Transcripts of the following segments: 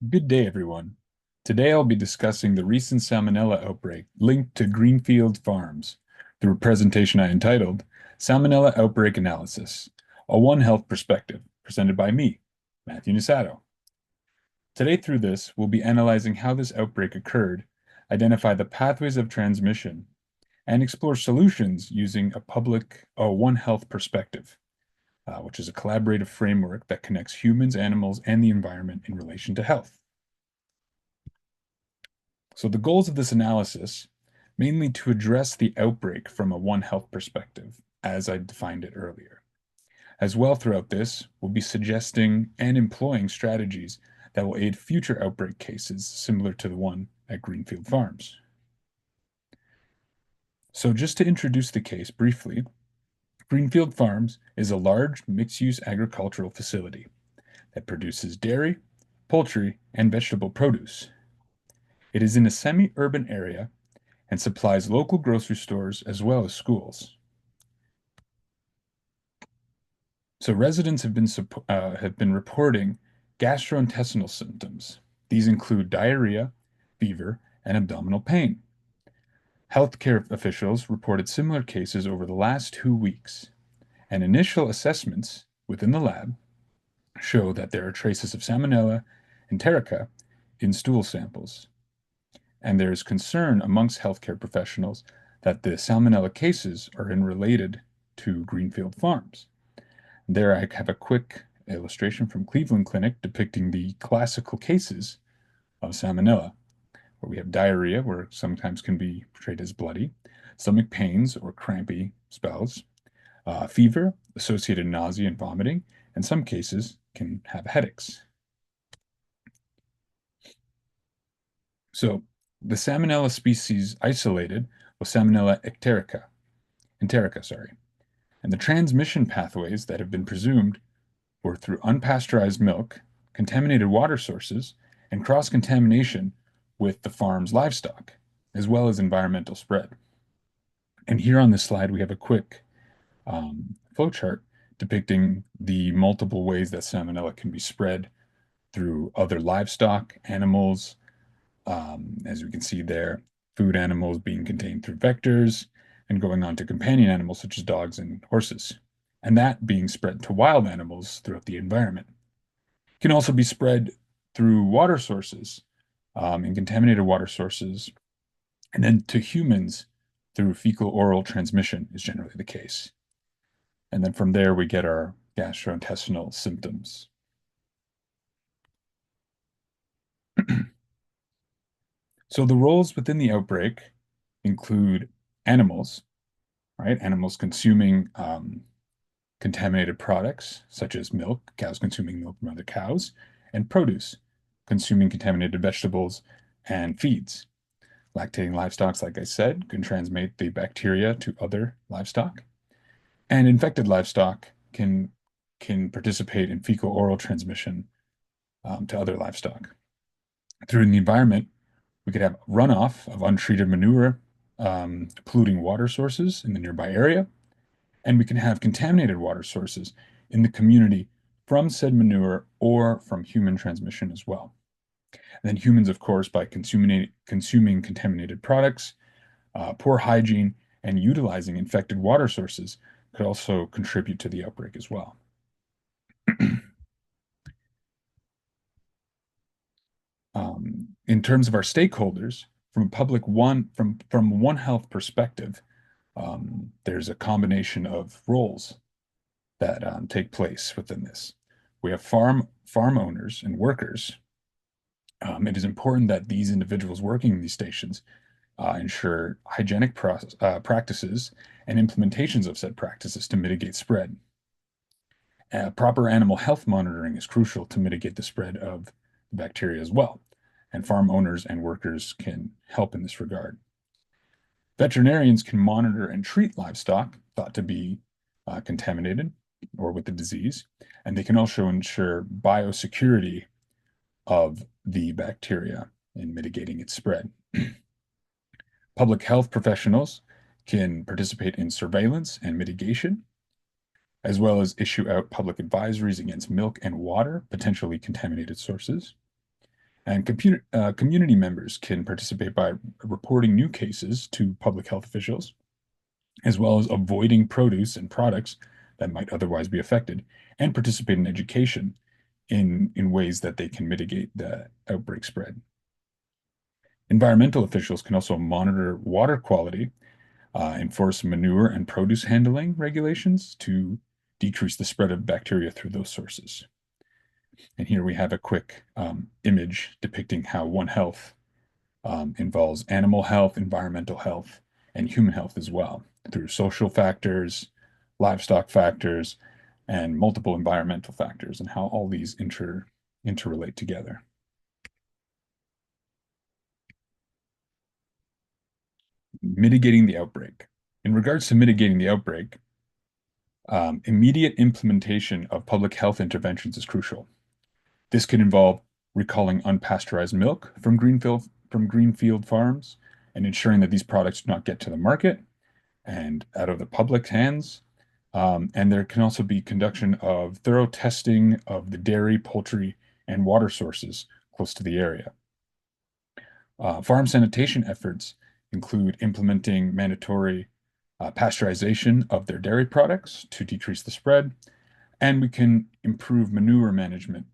Good day, everyone. Today I'll be discussing the recent salmonella outbreak linked to Greenfield Farms through a presentation I entitled Salmonella Outbreak Analysis, a One Health Perspective, presented by me, Matthew Nasato. Today, through this, we'll be analyzing how this outbreak occurred, identify the pathways of transmission, and explore solutions using a One Health perspective, which is a collaborative framework that connects humans, animals, and the environment in relation to health. So the goals of this analysis, mainly to address the outbreak from a One Health perspective, as I defined it earlier. As well, throughout this, we'll be suggesting and employing strategies that will aid future outbreak cases similar to the one at Greenfield Farms. So just to introduce the case briefly, Greenfield Farms is a large mixed-use agricultural facility that produces dairy, poultry, and vegetable produce. It is in a semi-urban area and supplies local grocery stores as well as schools. So residents have been reporting gastrointestinal symptoms. These include diarrhea, fever, and abdominal pain. Healthcare officials reported similar cases over the last 2 weeks, and initial assessments within the lab show that there are traces of Salmonella enterica in stool samples. And there is concern amongst healthcare professionals that the Salmonella cases are related to Greenfield Farms. There I have a quick illustration from Cleveland Clinic depicting the classical cases of Salmonella, where we have diarrhea, where it sometimes can be portrayed as bloody, stomach pains or crampy spells, fever, associated nausea and vomiting, and some cases can have headaches. So the Salmonella species isolated was Salmonella enterica, and the transmission pathways that have been presumed were through unpasteurized milk, contaminated water sources, and cross-contamination with the farm's livestock, as well as environmental spread. And here on this slide, we have a quick flowchart depicting the multiple ways that Salmonella can be spread through other livestock, animals, as we can see there, food animals being contained through vectors, and going on to companion animals such as dogs and horses, and that being spread to wild animals throughout the environment. It can also be spread through water sources, and contaminated water sources, and then to humans through fecal-oral transmission is generally the case. And then from there, we get our gastrointestinal symptoms. So the roles within the outbreak include animals, right? Animals consuming contaminated products, such as milk, cows consuming milk from other cows, and produce, consuming contaminated vegetables and feeds. Lactating livestock, like I said, can transmit the bacteria to other livestock. And infected livestock can participate in fecal-oral transmission to other livestock. Through the environment, we could have runoff of untreated manure, polluting water sources in the nearby area, and we can have contaminated water sources in the community from said manure or from human transmission as well. And then humans, of course, by consuming contaminated products, poor hygiene, and utilizing infected water sources could also contribute to the outbreak as well. In terms of our stakeholders, from One Health perspective, there's a combination of roles that take place within this. We have farm owners and workers. It is important that these individuals working in these stations ensure hygienic practices and implementations of said practices to mitigate spread. Proper animal health monitoring is crucial to mitigate the spread of the bacteria as well, and farm owners and workers can help in this regard. Veterinarians can monitor and treat livestock thought to be contaminated or with the disease, and they can also ensure biosecurity of the bacteria in mitigating its spread. Public health professionals can participate in surveillance and mitigation, as well as issue out public advisories against milk and water, potentially contaminated sources. And community members can participate by reporting new cases to public health officials, as well as avoiding produce and products that might otherwise be affected, and participate in education in ways that they can mitigate the outbreak spread. Environmental officials can also monitor water quality, enforce manure and produce handling regulations to decrease the spread of bacteria through those sources. And here we have a quick image depicting how One Health involves animal health, environmental health, and human health as well, through social factors, livestock factors, and multiple environmental factors, and how all these interrelate together. Mitigating the outbreak. In regards to mitigating the outbreak, immediate implementation of public health interventions is crucial. This could involve recalling unpasteurized milk from greenfield farms and ensuring that these products do not get to the market and out of the public hands. And there can also be conduction of thorough testing of the dairy, poultry, and water sources close to the area. Farm sanitation efforts include implementing mandatory pasteurization of their dairy products to decrease the spread, and we can improve manure management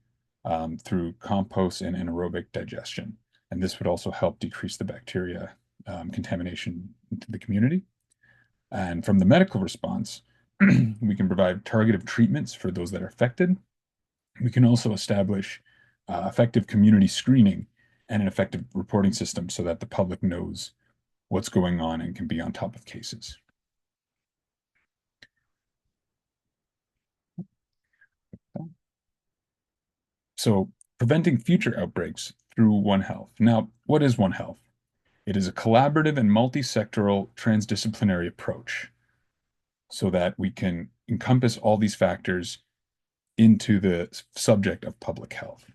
through compost and anaerobic digestion. And this would also help decrease the bacteria contamination into the community. And from the medical response, we can provide targeted treatments for those that are affected. We can also establish effective community screening and an effective reporting system so that the public knows what's going on and can be on top of cases. So, preventing future outbreaks through One Health. Now, what is One Health? It is a collaborative and multi-sectoral transdisciplinary approach so that we can encompass all these factors into the subject of public health.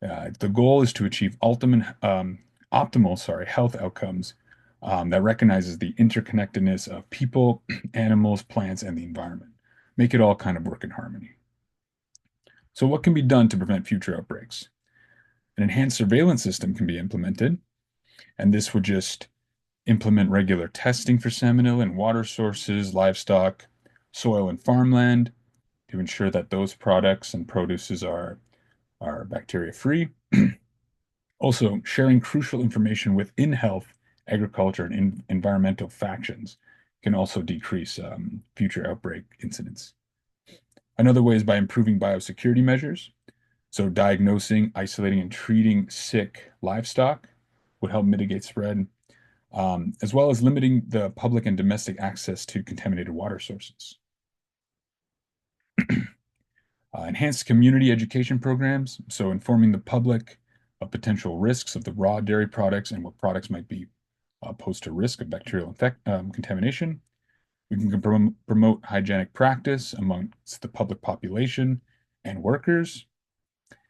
The goal is to achieve optimal health outcomes that recognizes the interconnectedness of people, animals, plants, and the environment. Make it all kind of work in harmony. So what can be done to prevent future outbreaks? An enhanced surveillance system can be implemented, and this would just implement regular testing for salmonella in water sources, livestock, soil, and farmland to ensure that those products and produces are bacteria-free. Also, sharing crucial information within health, agriculture, and environmental factions can also decrease future outbreak incidents. Another way is by improving biosecurity measures. So diagnosing, isolating, and treating sick livestock would help mitigate spread, as well as limiting the public and domestic access to contaminated water sources. Enhanced community education programs, so informing the public of potential risks of the raw dairy products and what products might be posed to risk of bacterial contamination. We can promote hygienic practice amongst the public population and workers.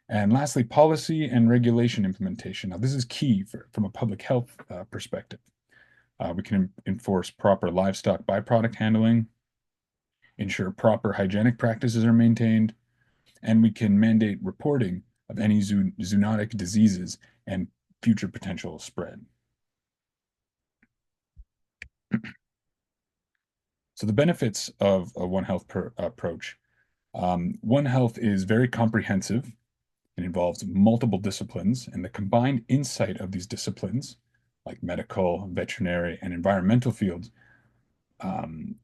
And lastly, policy and regulation implementation. Now, this is key from a public health perspective. We can enforce proper livestock byproduct handling, ensure proper hygienic practices are maintained, and we can mandate reporting of any zoonotic diseases and future potential spread. So the benefits of a One Health approach. One Health is very comprehensive. It involves multiple disciplines, and the combined insight of these disciplines, like medical, veterinary, and environmental fields,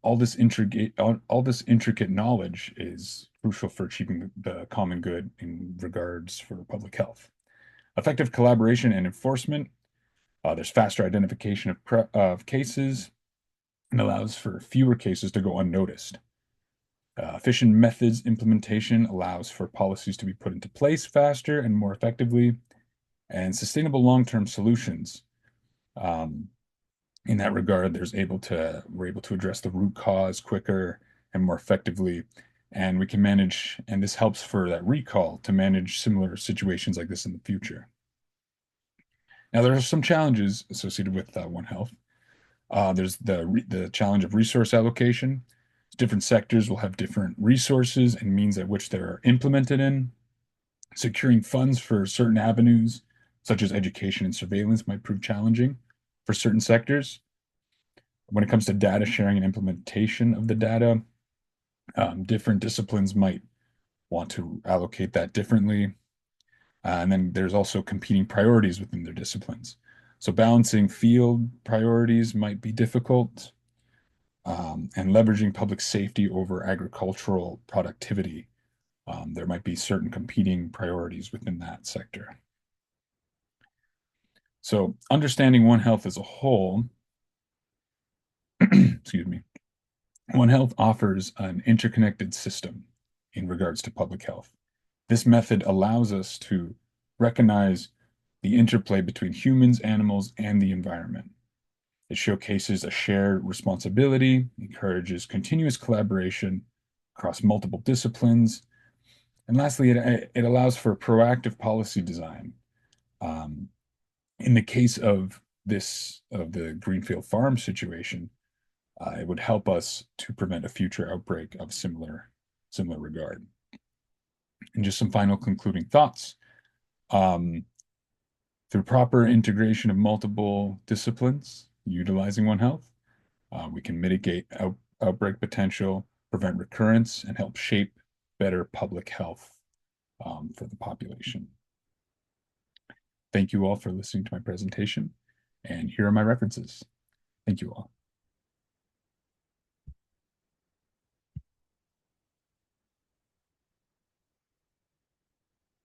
all this intricate knowledge is crucial for achieving the common good in regards for public health. Effective collaboration and enforcement. There's faster identification of cases and allows for fewer cases to go unnoticed. Efficient methods implementation allows for policies to be put into place faster and more effectively, and sustainable long-term solutions. In that regard, we're able to address the root cause quicker and more effectively, and we can manage, and this helps for that recall to manage similar situations like this in the future. Now, there are some challenges associated with One Health. There's the challenge of resource allocation. Different sectors will have different resources and means at which they're implemented in. Securing funds for certain avenues such as education and surveillance, might prove challenging for certain sectors. When it comes to data sharing and implementation of the data, different disciplines might want to allocate that differently. And then there's also competing priorities within their disciplines. So balancing field priorities might be difficult, and leveraging public safety over agricultural productivity. There might be certain competing priorities within that sector. So understanding One Health as a whole, excuse me, One Health offers an interconnected system in regards to public health. This method allows us to recognize the interplay between humans, animals, and the environment. It showcases a shared responsibility, encourages continuous collaboration across multiple disciplines, and lastly, it allows for proactive policy design. Um, in the case of the Greenfield Farm situation, it would help us to prevent a future outbreak of similar regard. And just some final concluding thoughts. Um, Through proper integration of multiple disciplines, utilizing One Health, we can mitigate outbreak potential, prevent recurrence, and help shape better public health for the population. Thank you all for listening to my presentation, and here are my references. Thank you all.